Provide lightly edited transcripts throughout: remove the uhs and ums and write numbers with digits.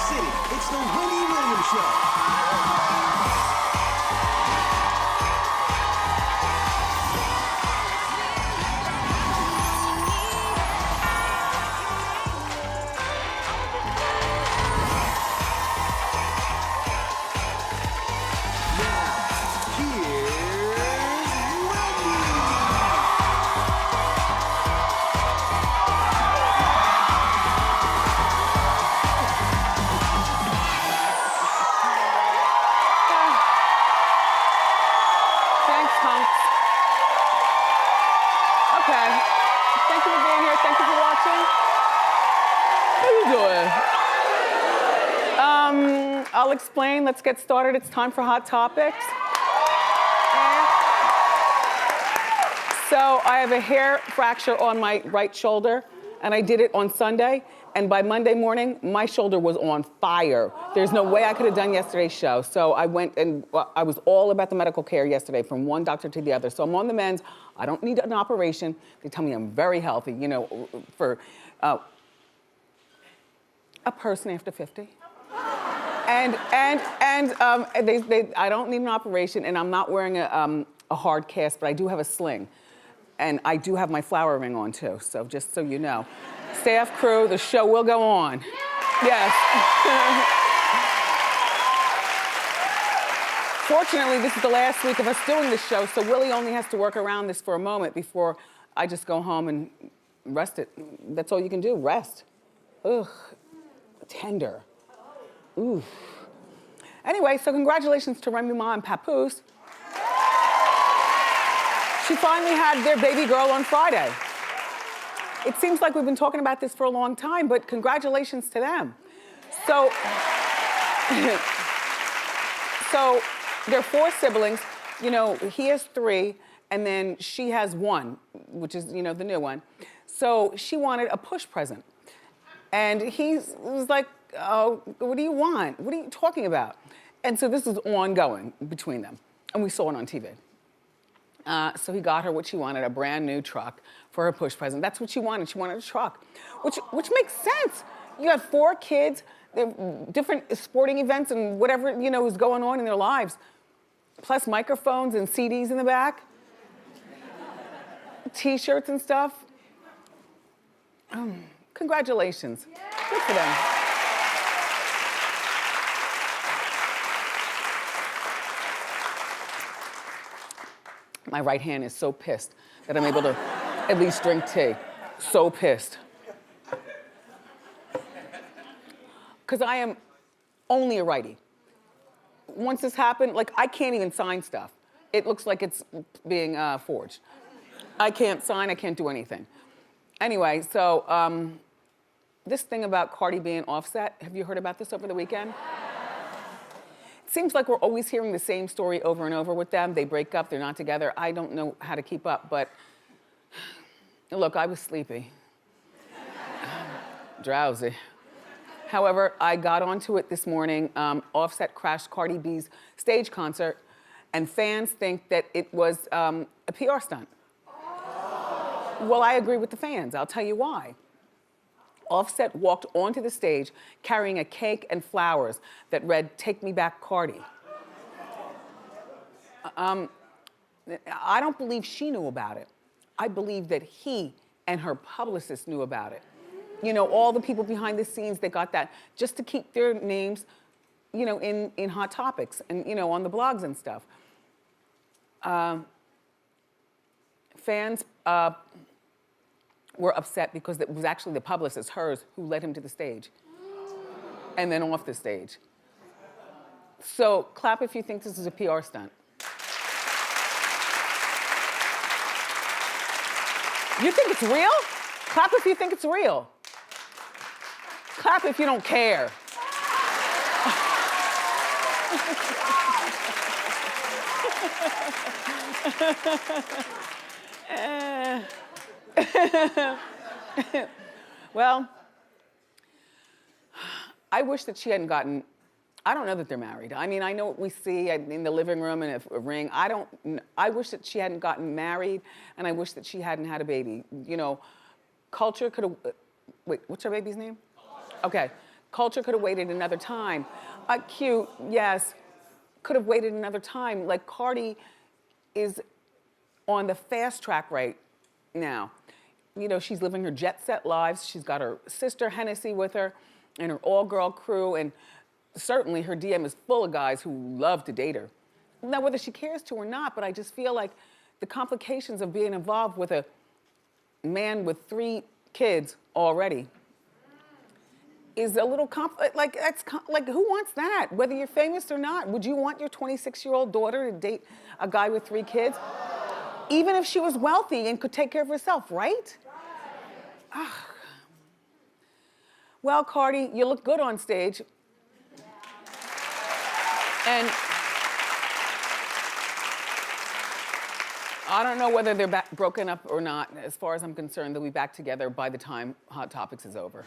City. It's the Wendy Williams Show. I'll explain. Let's get started. It's time for Hot Topics. So I have a hair fracture on my right shoulder, and I did it on Sunday. And by Monday morning, my shoulder was on fire. There's no way I could have done yesterday's show. So I went and I was all about the medical care yesterday, from one doctor to the other. So I'm on the mend. I don't need an operation. They tell me I'm very healthy, you know, for a person after 50. I don't need an operation, and I'm not wearing a hard cast, but I do have a sling. And I do have my flower ring on too, so just so you know. Staff, crew, the show will go on. Yes. Fortunately, this is the last week of us doing this show, so Willie only has to work around this for a moment before I just go home and rest it. That's all you can do, rest. Ugh, tender. Ooh. Anyway, so congratulations to Remy Ma and Papoose. She finally had their baby girl on Friday. It seems like we've been talking about this for a long time, but congratulations to them. So, so they're 4 siblings. You know, he has 3, and then she has 1, which is, you know, the new one. So she wanted a push present. And he was like, oh, what do you want? What are you talking about? And so this is ongoing between them. And we saw it on TV. So he got her what she wanted, a brand new truck for her push present. That's what she wanted. She wanted a truck, which makes sense. You got 4 kids, different sporting events and whatever, you know, is going on in their lives. Plus microphones and CDs in the back. T-shirts and stuff. Congratulations. Good for them. My right hand is so pissed that I'm able to at least drink tea. So pissed. Because I am only a righty. Once this happened, like, I can't even sign stuff. It looks like it's being forged. I can't sign, I can't do anything. Anyway, so this thing about Cardi B and Offset, have you heard about this over the weekend? It seems like we're always hearing the same story over and over with them. They break up, they're not together. I don't know how to keep up, but look, I was sleepy. Drowsy. However, I got onto it this morning. Offset crashed Cardi B's stage concert, and fans think that it was a PR stunt. Well, I agree with the fans. I'll tell you why. Offset walked onto the stage carrying a cake and flowers that read, "Take me back, Cardi." I don't believe she knew about it. I believe that he and her publicist knew about it. You know, all the people behind the scenes that got that, just to keep their names, you know, in Hot Topics and, you know, on the blogs and stuff. Fans were upset because it was actually the publicist, hers, who led him to the stage and then off the stage. So clap if you think this is a PR stunt. You think it's real? Clap if you think it's real. Clap if you don't care. Well, I wish that she hadn't gotten, I don't know that they're married. I mean, I know what we see in the living room and a ring. I wish that she hadn't gotten married, and I wish that she hadn't had a baby. You know, culture could have, wait, what's her baby's name? Okay. Culture could have waited another time. Cute, yes, could have waited another time. Like Cardi is on the fast track right now. You know, she's living her jet set lives. She's got her sister Hennessy with her and her all-girl crew, and certainly her DM is full of guys who love to date her. Now, whether she cares to or not, but I just feel like the complications of being involved with a man with 3 kids already is a little like who wants that? Whether you're famous or not, would you want your 26-year-old daughter to date a guy with 3 kids? Even if she was wealthy and could take care of herself, right? Ugh. Well, Cardi, you look good on stage. And I don't know whether they're broken up or not. As far as I'm concerned, they'll be back together by the time Hot Topics is over.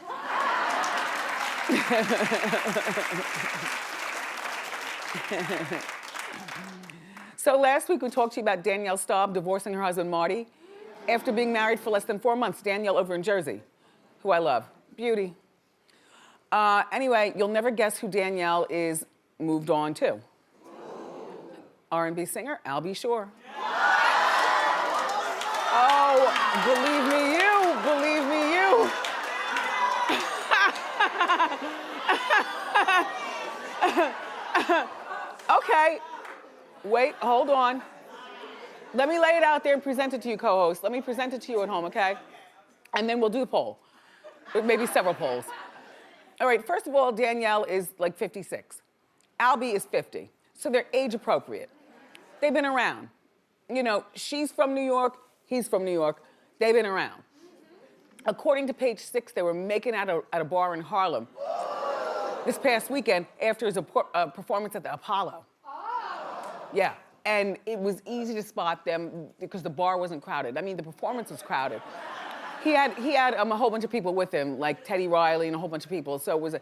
So last week we talked to you about Danielle Staubs divorcing her husband Marty after being married for less than 4 months. Danielle over in Jersey, who I love. Beauty. Anyway, you'll never guess who Danielle is moved on to. R&B singer, Al B. Sure. Oh, believe me you, believe me you. Okay, wait, hold on. Let me lay it out there and present it to you, co-host. Let me present it to you at home, okay? And then we'll do a poll. Maybe several polls. All right, first of all, Danielle is like 56. Albie is 50, so they're age appropriate. They've been around. You know, she's from New York, he's from New York. They've been around. According to Page 6, they were making out at a bar in Harlem this past weekend after his performance at the Apollo. Yeah, and it was easy to spot them because the bar wasn't crowded. I mean, the performance was crowded. He had a whole bunch of people with him, like Teddy Riley and a whole bunch of people. So it was,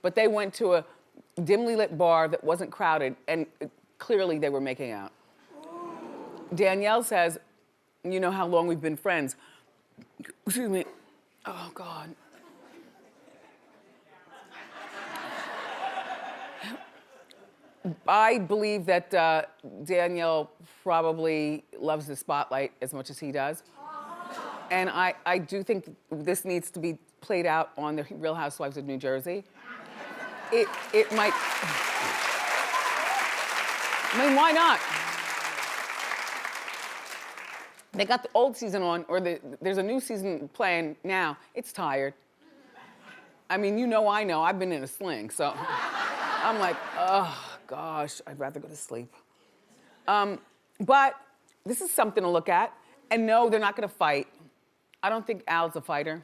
but they went to a dimly lit bar that wasn't crowded, and clearly they were making out. Danielle says, you know how long we've been friends. Excuse me. Oh, God. I believe that Danielle probably loves the spotlight as much as he does. And I do think this needs to be played out on the Real Housewives of New Jersey. It might, I mean, why not? They got the old season on, or there's a new season playing now. It's tired. I mean, you know I know. I've been in a sling, so I'm like, oh, gosh, I'd rather go to sleep. But this is something to look at. And no, they're not gonna fight. I don't think Al's a fighter.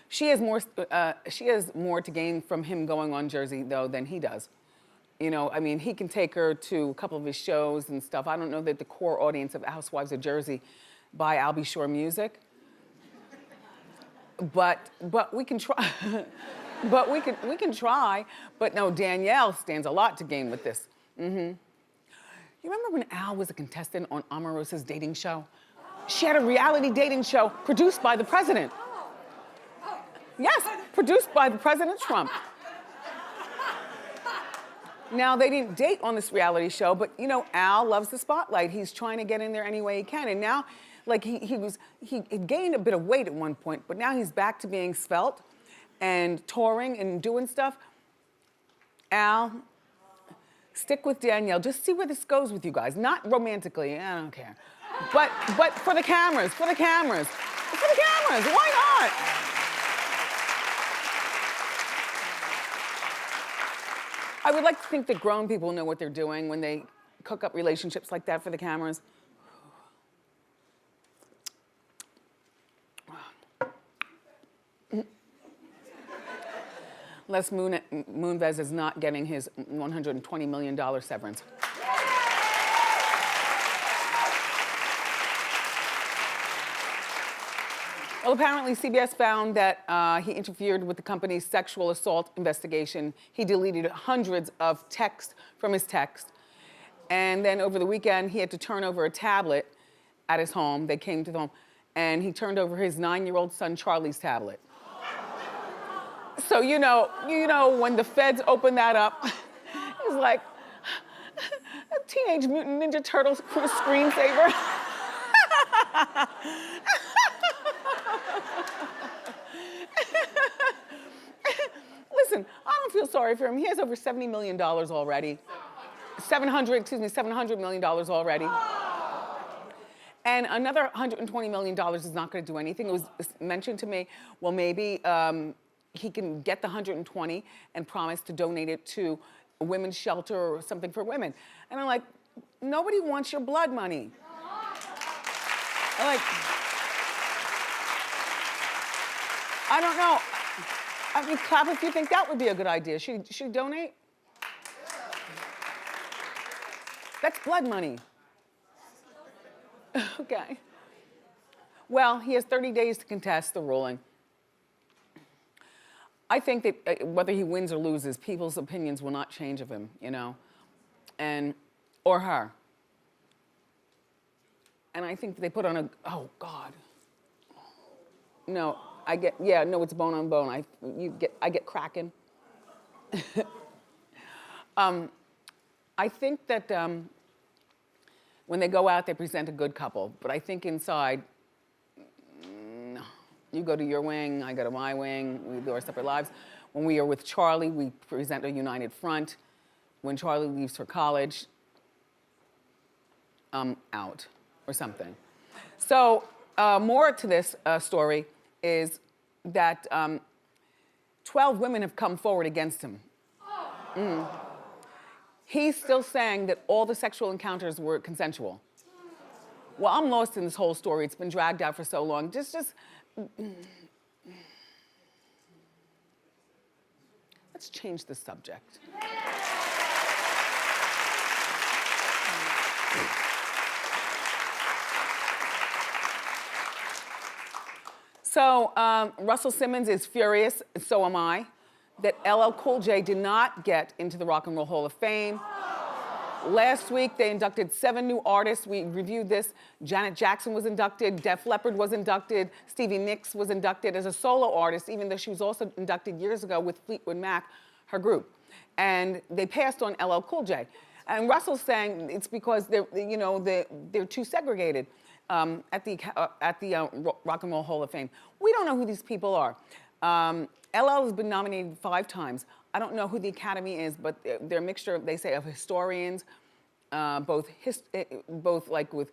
She has more to gain from him going on Jersey, though, than he does. You know, I mean, he can take her to a couple of his shows and stuff. I don't know that the core audience of Housewives of Jersey buy Al B. Sure music. But we can try. But we can try. But no, Danielle stands a lot to gain with this. Mm-hmm. You remember when Al was a contestant on Omarosa's dating show? She had a reality dating show produced by the president. Yes, produced by the President Trump. Now, they didn't date on this reality show, but you know, Al loves the spotlight. He's trying to get in there any way he can. And now, like he gained a bit of weight at one point, but now he's back to being svelte and touring and doing stuff. Al, stick with Danielle. Just see where this goes with you guys. Not romantically, I don't care. But for the cameras, for the cameras. For the cameras, why not? I would like to think that grown people know what they're doing when they cook up relationships like that for the cameras. Les Moonves is not getting his $120 million severance. Well, apparently CBS found that he interfered with the company's sexual assault investigation. He deleted hundreds of texts from his text. And then over the weekend, he had to turn over a tablet at his home. They came to the home, and he turned over his 9-year-old son Charlie's tablet. So you know when the feds opened that up, it was like a Teenage Mutant Ninja Turtles screensaver. Listen, I don't feel sorry for him. He has over $70 million already. $700 million already. And another $120 million is not gonna do anything. It was mentioned to me, well, maybe he can get the 120 and promise to donate it to a women's shelter or something for women. And I'm like, nobody wants your blood money. I'm like, I don't know. I mean, clap if you think that would be a good idea. Should he donate? That's blood money. Okay. Well, he has 30 days to contest the ruling. I think that whether he wins or loses, people's opinions will not change of him, you know, or her. And I think they put on oh God. No, it's bone on bone. I get cracking. I think that when they go out, they present a good couple. But I think inside, you go to your wing, I go to my wing, we go our separate lives. When we are with Charlie, we present a united front. When Charlie leaves for college, I'm out or something. So more to this story is that 12 women have come forward against him. He's still saying that all the sexual encounters were consensual. Well, I'm lost in this whole story. It's been dragged out for so long. Just let's change the subject. So Russell Simmons is furious, so am I, that LL Cool J did not get into the Rock and Roll Hall of Fame. Last week, they inducted 7 new artists. We reviewed this. Janet Jackson was inducted, Def Leppard was inducted, Stevie Nicks was inducted as a solo artist, even though she was also inducted years ago with Fleetwood Mac, her group. And they passed on LL Cool J. And Russell's saying it's because they're too segregated at the Rock and Roll Hall of Fame. We don't know who these people are. LL has been nominated 5 times. I don't know who the Academy is, but they're a mixture, they say, of historians, both like with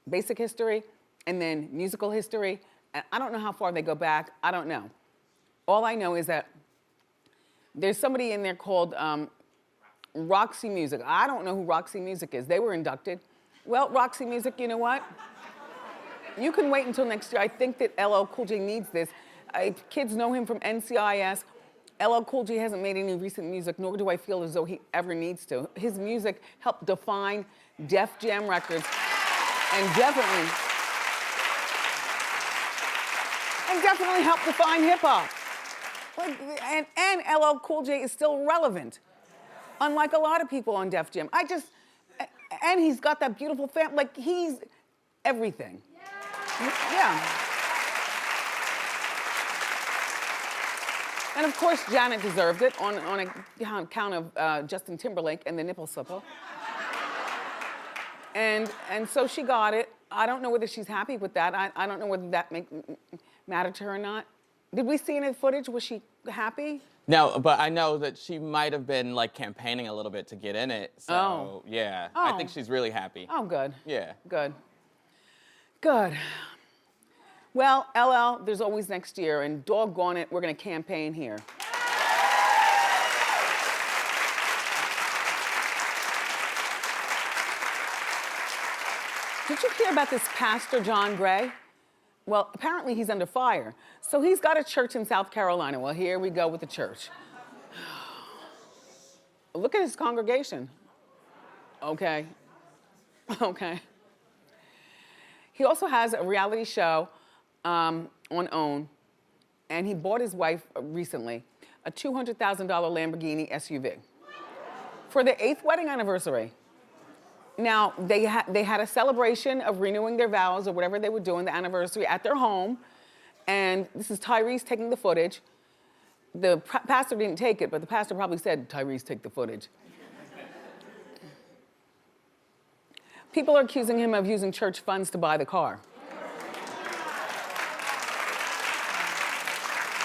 basic history and then musical history. And I don't know how far they go back. I don't know. All I know is that there's somebody in there called Roxy Music. I don't know who Roxy Music is. They were inducted. Well, Roxy Music, you know what? You can wait until next year. I think that LL Cool J needs this. Kids know him from NCIS. LL Cool J hasn't made any recent music, nor do I feel as though he ever needs to. His music helped define Def Jam Records and definitely helped define hip hop. And LL Cool J is still relevant, unlike a lot of people on Def Jam. And he's got that beautiful family, like he's everything. Yeah. And of course, Janet deserved it on account of Justin Timberlake and the nipple slipper. And so she got it. I don't know whether she's happy with that. I don't know whether that mattered to her or not. Did we see any footage? Was she happy? No, but I know that she might have been like campaigning a little bit to get in it. So yeah, I think she's really happy. Oh, good. Yeah. Good. Good. Well, LL, there's always next year, and doggone it, we're gonna campaign here. Did you hear about this Pastor John Gray? Well, apparently he's under fire. So he's got a church in South Carolina. Well, here we go with the church. Look at his congregation. Okay. Okay. He also has a reality show on OWN, and he bought his wife recently a $200,000 Lamborghini SUV for their 8th wedding anniversary. Now, they had a celebration of renewing their vows or whatever they were doing, the anniversary, at their home. And this is Tyrese taking the footage. The pastor didn't take it, but the pastor probably said, Tyrese, take the footage. People are accusing him of using church funds to buy the car.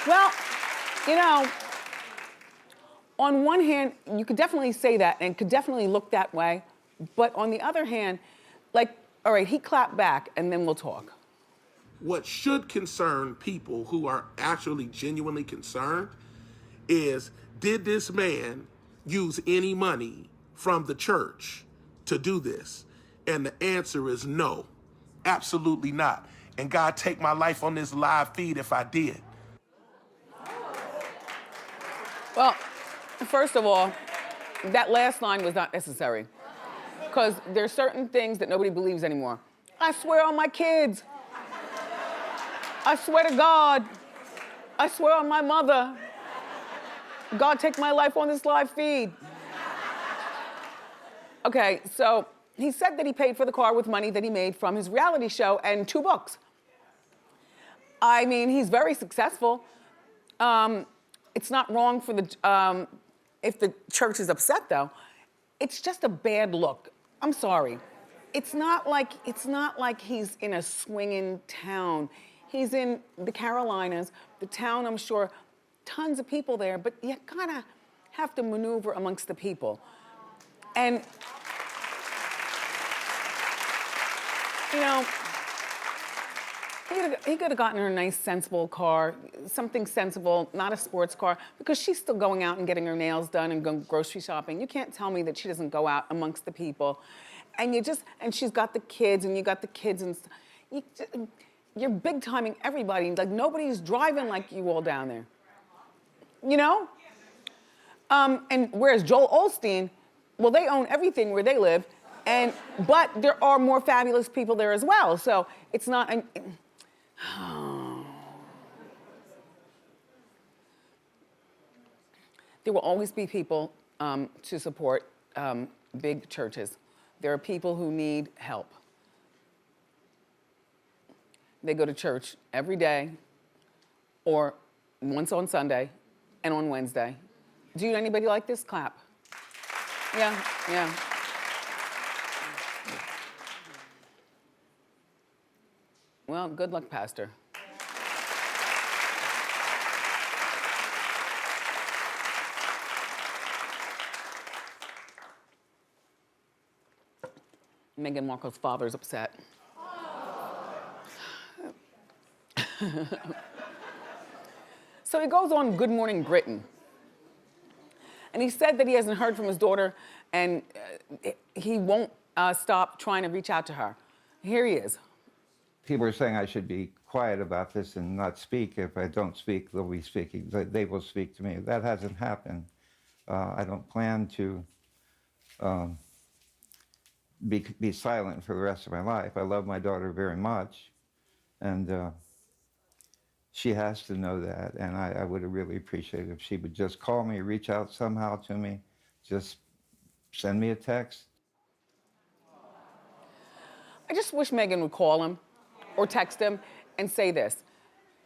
Well, you know, on one hand, you could definitely say that and could definitely look that way. But on the other hand, like, all right, he clapped back and then we'll talk. What should concern people who are actually genuinely concerned is, did this man use any money from the church to do this? And the answer is no, absolutely not. And God, take my life on this live feed if I did. Well, first of all, that last line was not necessary. Because there's certain things that nobody believes anymore. I swear on my kids. I swear to God. I swear on my mother. God, take my life on this live feed. Okay, so he said that he paid for the car with money that he made from his reality show and 2 books. I mean, he's very successful. It's not wrong for the, if the church is upset though. It's just a bad look. I'm sorry. It's not like he's in a swinging town. He's in the Carolinas, the town, I'm sure, tons of people there, but you gotta have to maneuver amongst the people. And, you know, he could have gotten her a nice, sensible car, something sensible, not a sports car, because she's still going out and getting her nails done and going grocery shopping. You can't tell me that she doesn't go out amongst the people. And and she's got the kids, and you got the kids, and you're big timing everybody. Like, nobody's driving like you all down there. You know? And whereas Joel Osteen, well, they own everything where they live, but there are more fabulous people there as well. So it's not, there will always be people to support big churches. There are people who need help. They go to church every day or once on Sunday and on Wednesday. Do you know anybody like this? Clap. Yeah, yeah. Well, good luck, Pastor. Meghan Markle's father's upset. So he goes on Good Morning Britain. And he said that he hasn't heard from his daughter and he won't stop trying to reach out to her. Here he is. People are saying I should be quiet about this and not speak. If I don't speak, they'll be speaking. They will speak to me. That hasn't happened. I don't plan to be silent for the rest of my life. I love my daughter very much, and she has to know that, and I would really appreciate it if she would just call me, reach out somehow to me, just send me a text. I just wish Meghan would call him or text him and say this: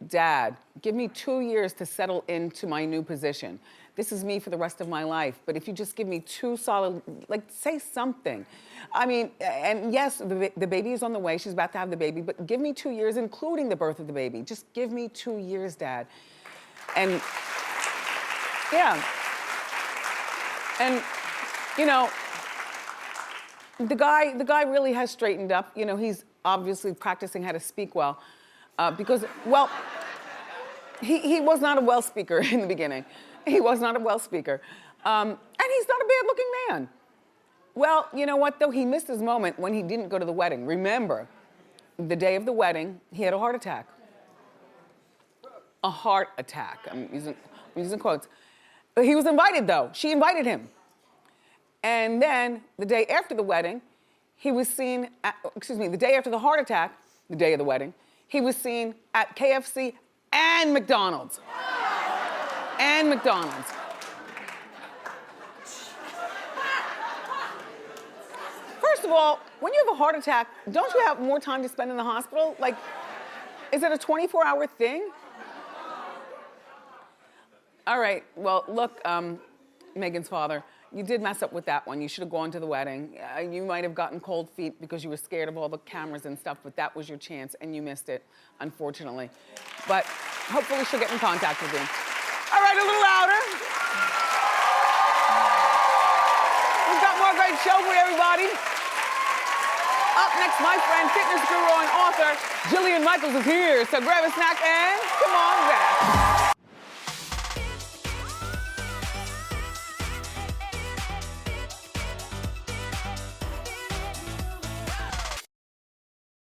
Dad, give me 2 years to settle into my new position. This is me for the rest of my life, but if you just give me 2 solid, like, say something. I mean, and yes, the baby is on the way, she's about to have the baby, but give me 2 years, including the birth of the baby. Just give me 2 years, Dad. And, yeah. And, you know, the guy really has straightened up. You know, he's obviously practicing how to speak well, because, well, he was not a well speaker in the beginning. He was not a well speaker. And he's not a bad looking man. Well, you know what though? He missed his moment when he didn't go to the wedding. Remember, the day of the wedding, he had a heart attack. A heart attack. I'm using quotes. But he was invited though. She invited him. And then the day after the wedding, he was seen at, the day after the heart attack, the day of the wedding, he was seen at KFC and McDonald's. And McDonald's. First of all, when you have a heart attack, don't you have more time to spend in the hospital? Like, is it a 24-hour thing? All right, well, look, Megan's father, you did mess up with that one. You should have gone to the wedding. You might have gotten cold feet because you were scared of all the cameras and stuff, but that was your chance and you missed it, unfortunately. But hopefully she'll get in contact with you. All right, a little louder. We've got more great show for everybody. Up next, my friend, fitness guru and author, Jillian Michaels is here. So grab a snack and come on back.